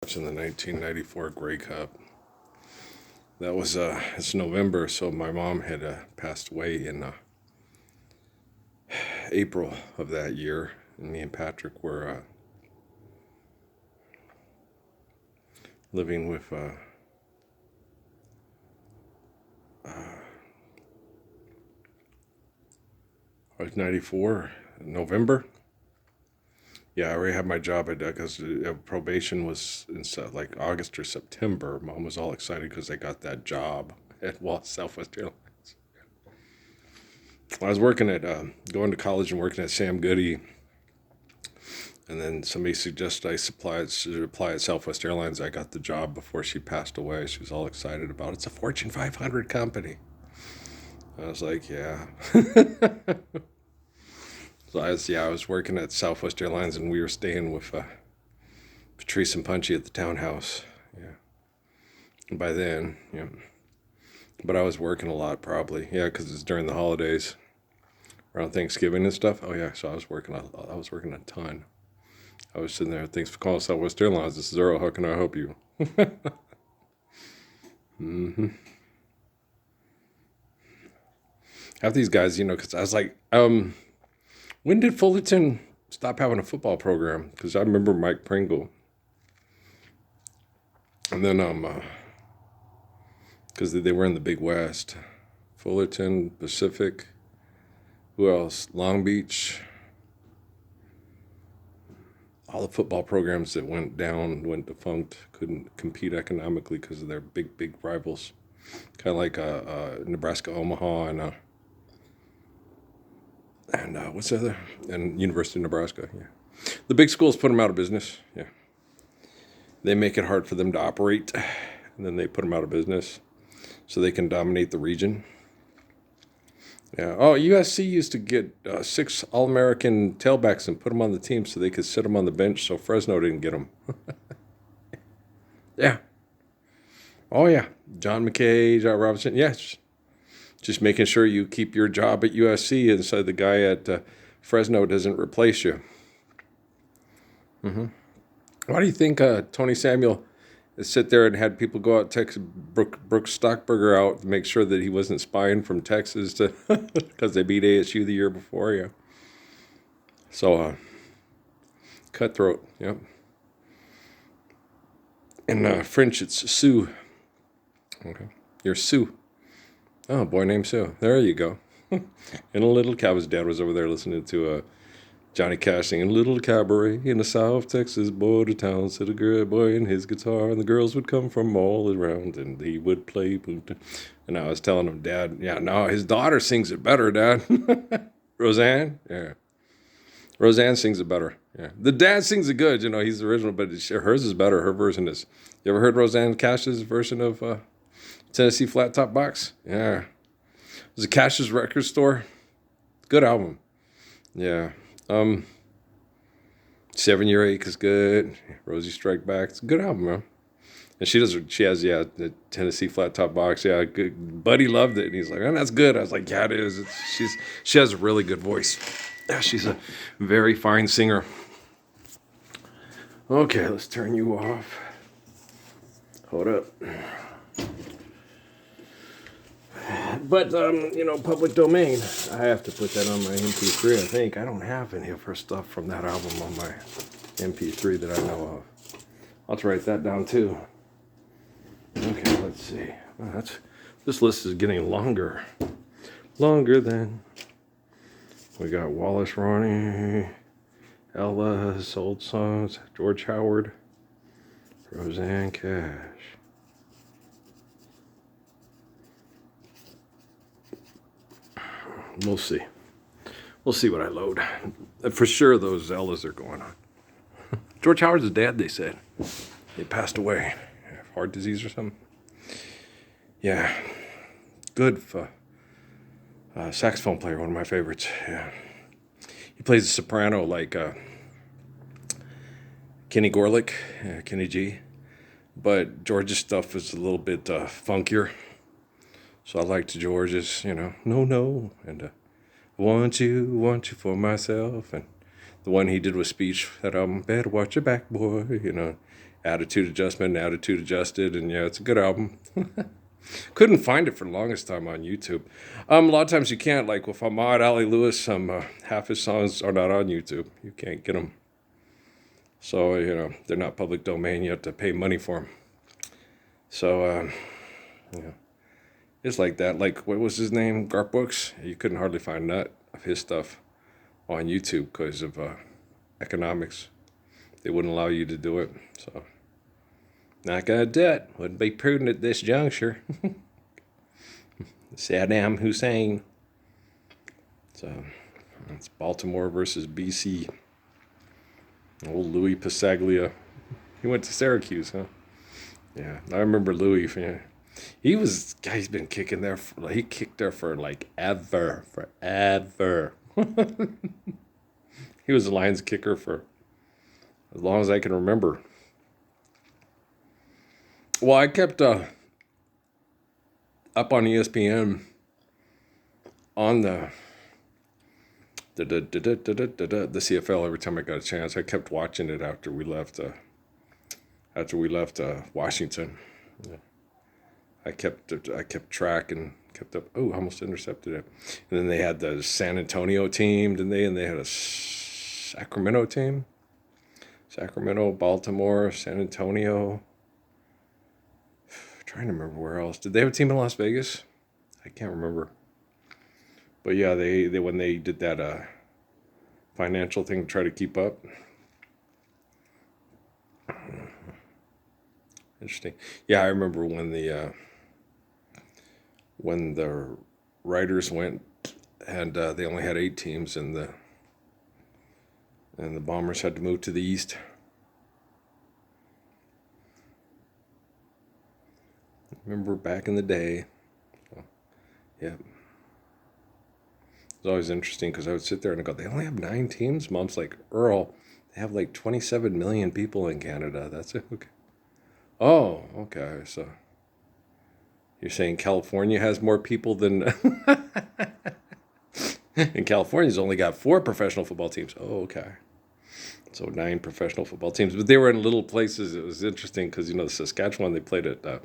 In the 1994 Grey Cup. That was it's November, so my mom had passed away in April of that year, and me and Patrick were living with I was 94 November. Yeah, I already had my job at because probation was in like August or September. Mom was all excited because I got that job at Southwest Airlines. I was working at going to college and working at Sam Goody, and then somebody suggested I apply at Southwest Airlines. I got the job before she passed away. She was all excited about it. It's a Fortune 500 company. I was like, yeah. So I was working at Southwest Airlines, and we were staying with Patrice and Punchy at the townhouse. Yeah. And by then, yeah. But I was working a lot, probably. Yeah, because it's during the holidays, around Thanksgiving and stuff. Oh yeah, so I was working a ton. I was sitting there. Thanks for calling Southwest Airlines. This is Earl. How can I help you? Mm-hmm. Half these guys, because I was like, when did Fullerton stop having a football program? Because I remember Mike Pringle. And then, because they were in the Big West. Fullerton, Pacific. Who else? Long Beach. All the football programs that went defunct, couldn't compete economically because of their big rivals. Kind of like Nebraska Omaha and what's the other? And University of Nebraska, yeah. The big schools put them out of business, yeah. They make it hard for them to operate, and then they put them out of business so they can dominate the region. Yeah. Oh, USC used to get 6 All-American tailbacks and put them on the team so they could sit them on the bench so Fresno didn't get them. Yeah. Oh, yeah. John McKay, John Robinson. Yes. Just making sure you keep your job at USC and so the guy at Fresno doesn't replace you. Mm-hmm. Why do you think Tony Samuel sit there and had people go out text Brooks Stockburger out to make sure that he wasn't spying from Texas to because they beat ASU the year before? Yeah. So cutthroat. Yep. In French, it's Sue. Okay. You're Sue. Oh, boy named Sue. There you go. In a little cab, his dad was over there listening to Johnny Cash singing Little Cabaret in the South Texas border town. Said a good boy in his guitar, and the girls would come from all around, and he would play. And I was telling him, Dad, yeah, no, his daughter sings it better, Dad. Roseanne? Yeah. Roseanne sings it better. Yeah. The dad sings it good, he's the original, but hers is better. Her version is. You ever heard Roseanne Cash's version of Tennessee Flat Top Box? Yeah. It was a Cash's record store. Good album. Yeah. 7 Year Ache is good. Rosie Strike Back. It's a good album, man. And she has the Tennessee Flat Top Box. Yeah, good. Buddy loved it. And he's like, oh, that's good. I was like, yeah, it is. She has a really good voice. Yeah, she's a very fine singer. Okay, let's turn you off. Hold up. But, public domain. I have to put that on my MP3, I think. I don't have any of her stuff from that album on my MP3 that I know of. I'll have to write that down, too. Okay, let's see. Well, this list is getting longer. Longer than... We got Wallace Ronnie, Ella's old songs, George Howard, Roseanne Cash. We'll see. We'll see what I load. For sure, those Zeldas are going on. George Howard's dad, they said. He passed away. Heart disease or something. Yeah. Good saxophone player, one of my favorites. Yeah. He plays the soprano like Kenny Gorlick, Kenny G. But George's stuff is a little bit funkier. So I liked George's, no, and want you for myself. And the one he did with Speech, that album, better watch your back, boy, Attitude Adjustment, and Attitude Adjusted, and yeah, it's a good album. Couldn't find it for the longest time on YouTube. A lot of times you can't. Like with Ahmad Ali Lewis, half his songs are not on YouTube. You can't get them. So they're not public domain. You have to pay money for them. So yeah, it's like that. Like what was his name? Garth Brooks. You couldn't hardly find none of his stuff on YouTube because of economics. They wouldn't allow you to do it. So not gonna do it. Wouldn't be prudent at this juncture. Saddam Hussein. So it's Baltimore versus BC. Old Louis Pasaglia. He went to Syracuse, huh? Yeah, I remember Louis. Yeah. He's been kicking there. He kicked there for like forever. He was the Lions kicker for as long as I can remember. Well, I kept up on ESPN on the CFL every time I got a chance. I kept watching it after we left. Washington. Yeah. I kept track and kept up. Oh, almost intercepted it. And then they had the San Antonio team, didn't they? And they had a Sacramento team. Sacramento, Baltimore, San Antonio. I'm trying to remember where else. Did they have a team in Las Vegas? I can't remember. But yeah, they when they did that financial thing to try to keep up. Interesting. Yeah, I remember when the Riders went and they only had 8 teams, and the Bombers had to move to the East. Remember back in the day. So, yeah. It was always interesting because I would sit there and I go, they only have 9 teams? Mom's like, Earl, they have like 27 million people in Canada. That's it? Okay. Oh, okay. So you're saying California has more people than... And California's only got 4 professional football teams. Oh, okay. So 9 professional football teams. But they were in little places. It was interesting because, Saskatchewan, they played at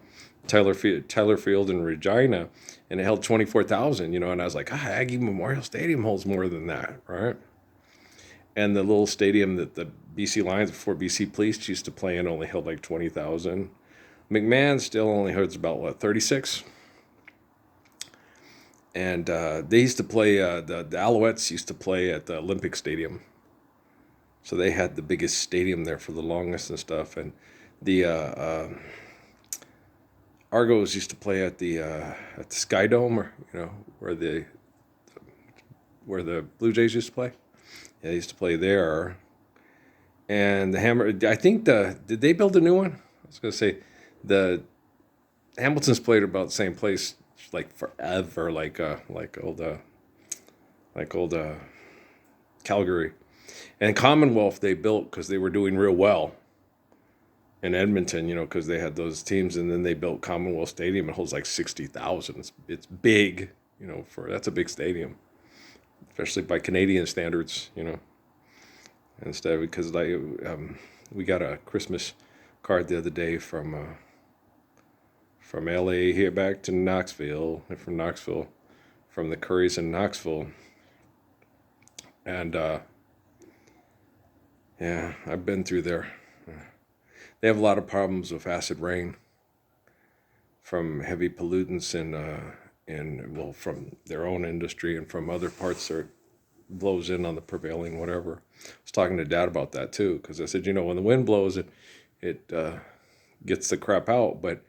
Tyler Field in Regina, and it held 24,000, and I was like, Aggie Memorial Stadium holds more than that, right? And the little stadium that the BC Lions before BC Police used to play in only held like 20,000. McMahon still only holds about, 36? And they used to play, the Alouettes used to play at the Olympic Stadium. So they had the biggest stadium there for the longest and stuff. And the Argos used to play at the Sky Dome, or where the Blue Jays used to play. Yeah, they used to play there. And the Hammer, I think did they build a new one? I was gonna say the Hamilton's played about the same place like forever, like old Calgary. And Commonwealth they built because they were doing real well in Edmonton, because they had those teams, and then they built Commonwealth Stadium. It holds like 60,000. It's big, that's a big stadium, especially by Canadian standards, Instead, because we got a Christmas card the other day from LA here back to Knoxville, and from Knoxville, from the Currys in Knoxville, and yeah, I've been through there. They have a lot of problems with acid rain from heavy pollutants and from their own industry and from other parts that blows in on the prevailing whatever. I was talking to Dad about that too, because I said, when the wind blows, it gets the crap out, but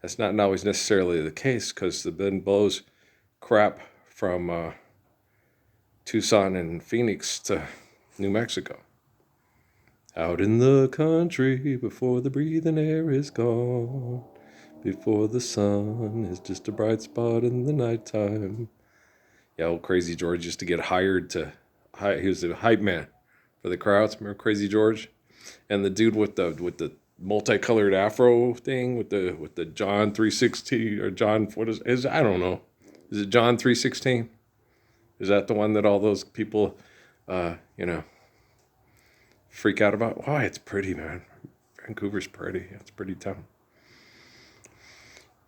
that's not always necessarily the case, because the wind blows crap from Tucson and Phoenix to New Mexico. Out in the country, before the breathing air is gone, before the sun is just a bright spot in the nighttime. Yeah, old Crazy George used to get hired he was a hype man for the crowds. Remember Crazy George? And the dude with the multicolored afro thing with the John 316 or John, what is I don't know. Is it John 316? Is that the one that all those people freak out about? Why, it's pretty, man. Vancouver's pretty. It's a pretty town.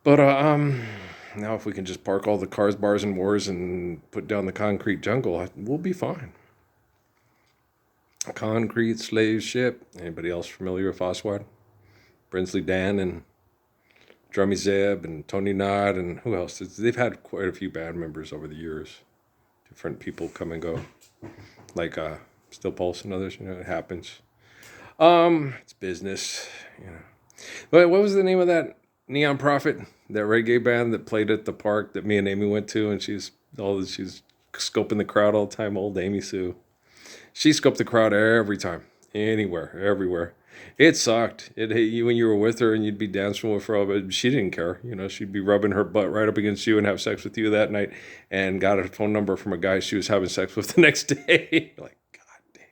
But now if we can just park all the cars, bars, and wars and put down the concrete jungle, we'll be fine. Concrete slave ship. Anybody else familiar with Oswald? Brinsley Dan and Drummy Zeb and Tony Nod and who else? They've had quite a few band members over the years. Different people come and go. Like Still Pulse and others, it happens. It's business, But what was the name of that Neon Prophet, that reggae band that played at the park that me and Amy went to, and she's scoping the crowd all the time, old Amy Sue. She scoped the crowd every time, anywhere, everywhere. It sucked. It hit you when you were with her and you'd be dancing with her, but she didn't care. She'd be rubbing her butt right up against you and have sex with you that night, and got a phone number from a guy she was having sex with the next day. Like, God damn.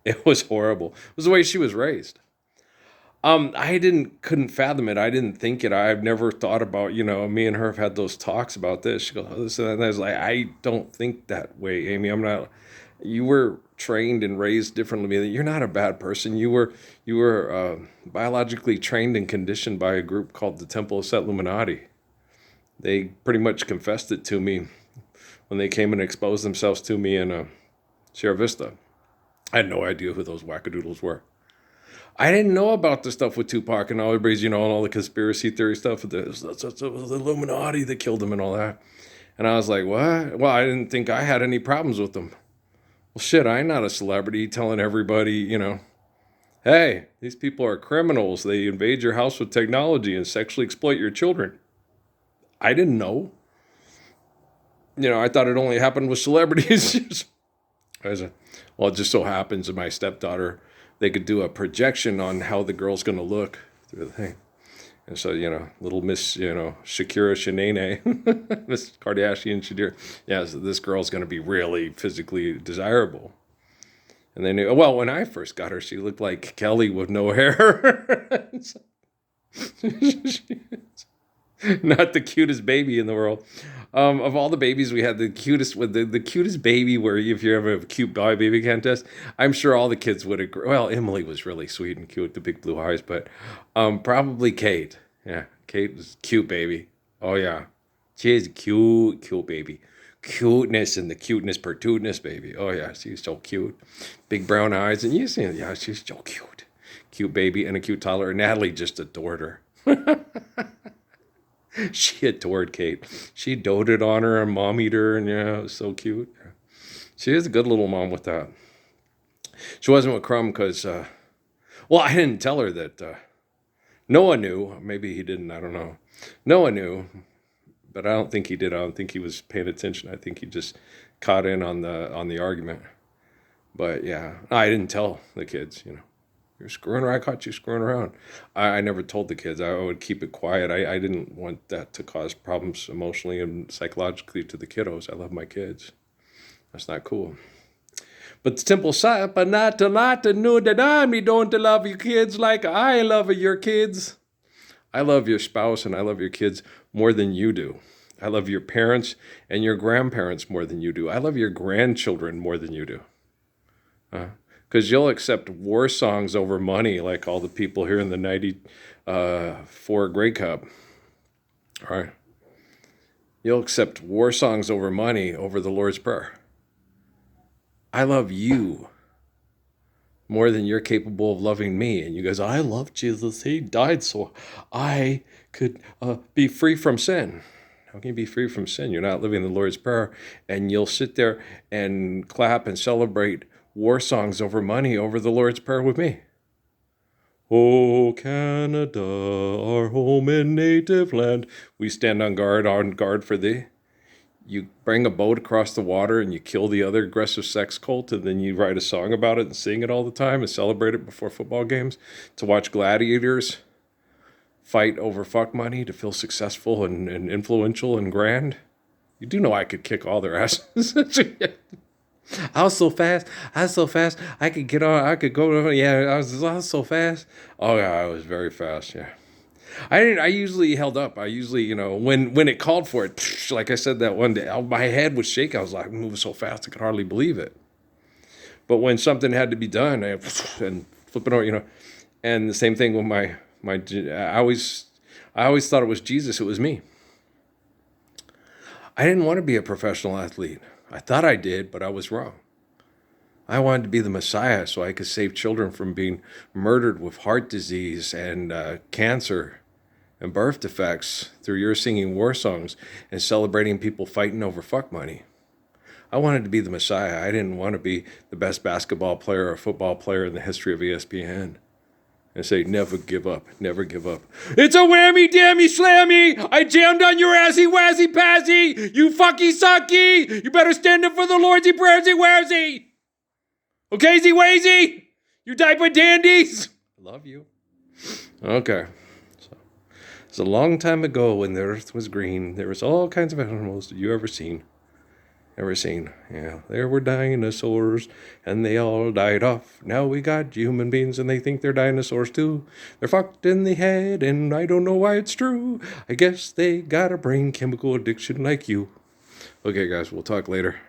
It was horrible. It was the way she was raised. I couldn't fathom it. I didn't think it. I've never thought about, me and her have had those talks about this. She goes, oh, this and that. And I was like, I don't think that way, Amy. I'm not. You were trained and raised differently. You're not a bad person. You were biologically trained and conditioned by a group called the Temple of Set Illuminati. They pretty much confessed it to me when they came and exposed themselves to me in Sierra Vista. I had no idea who those wackadoodles were. I didn't know about the stuff with Tupac and all everybody's, and all the conspiracy theory stuff. It was the Illuminati that killed him and all that. And I was like, what? Well, I didn't think I had any problems with them. Well, shit, I'm not a celebrity telling everybody, hey, these people are criminals. They invade your house with technology and sexually exploit your children. I didn't know. I thought it only happened with celebrities. Well, it just so happens that my stepdaughter, they could do a projection on how the girl's going to look through the thing. And so, little Miss, Shakira Shanae, Miss Kardashian Shadir, so this girl's going to be really physically desirable. And they knew, well, when I first got her, she looked like Kelly with no hair. Not the cutest baby in the world. Of all the babies we had, the cutest baby, where if you ever have a cute baby contest, I'm sure all the kids would agree. Well, Emily was really sweet and cute, the big blue eyes, but probably Kate. Yeah, Kate was a cute baby. Oh yeah, she is a cute baby. Cuteness and the cuteness pertuteness baby. Oh yeah, she's so cute. Big brown eyes, and you see, yeah, she's so cute. Cute baby and a cute toddler. Natalie just adored her. She adored Kate. She doted on her and mommied her, and it was so cute. She is a good little mom with that. She wasn't with Crumb because, I didn't tell her that. Noah knew. Maybe he didn't. I don't know. Noah knew, but I don't think he did. I don't think he was paying attention. I think he just caught in on the argument. But yeah, I didn't tell the kids. You're screwing around. I caught you screwing around. I never told the kids. I would keep it quiet. I didn't want that to cause problems emotionally and psychologically to the kiddos. I love my kids. That's not cool. But the temple said, but not to know that I don't love your kids like I love your kids. I love your spouse and I love your kids more than you do. I love your parents and your grandparents more than you do. I love your grandchildren more than you do. Because you'll accept war songs over money like all the people here in the 94 Grey Cup. All right. You'll accept war songs over money over the Lord's Prayer. I love you more than you're capable of loving me. And you guys, I love Jesus. He died so I could be free from sin. How can you be free from sin? You're not living the Lord's Prayer. And you'll sit there and clap and celebrate war songs over money over the Lord's Prayer with me. Oh, Canada, our home and native land, we stand on guard for thee. You bring a boat across the water and you kill the other aggressive sex cult, and then you write a song about it and sing it all the time and celebrate it before football games, to watch gladiators fight over fuck money to feel successful and influential and grand. You do know I could kick all their asses. I was so fast. I could get on. I could go. Yeah, I was so fast. Oh yeah, I was very fast. Yeah, I usually held up. I usually, when it called for it, like I said that one day, my head would shake. I was like moving so fast I could hardly believe it. But when something had to be done, and flipping over, And the same thing with I always thought it was Jesus. It was me. I didn't want to be a professional athlete. I thought I did, but I was wrong. I wanted to be the Messiah so I could save children from being murdered with heart disease and cancer and birth defects through your singing war songs and celebrating people fighting over fuck money. I wanted to be the Messiah. I didn't want to be the best basketball player or football player in the history of ESPN. And say, never give up, never give up. It's a whammy, dammy, slammy. I jammed on your assy, wazzy, passy. You fucky, sucky. You better stand up for the Lordsy, prayersy, waresy. Okay-zy, wazy. You diaper dandies. I love you. Okay. So, it's a long time ago when the earth was green. There was all kinds of animals that you ever seen. Yeah, there were dinosaurs, and they all died off. Now we got human beings, and they think they're dinosaurs too. They're fucked in the head, and I don't know why it's true. I guess they got a brain chemical addiction like you. Okay, guys, we'll talk later.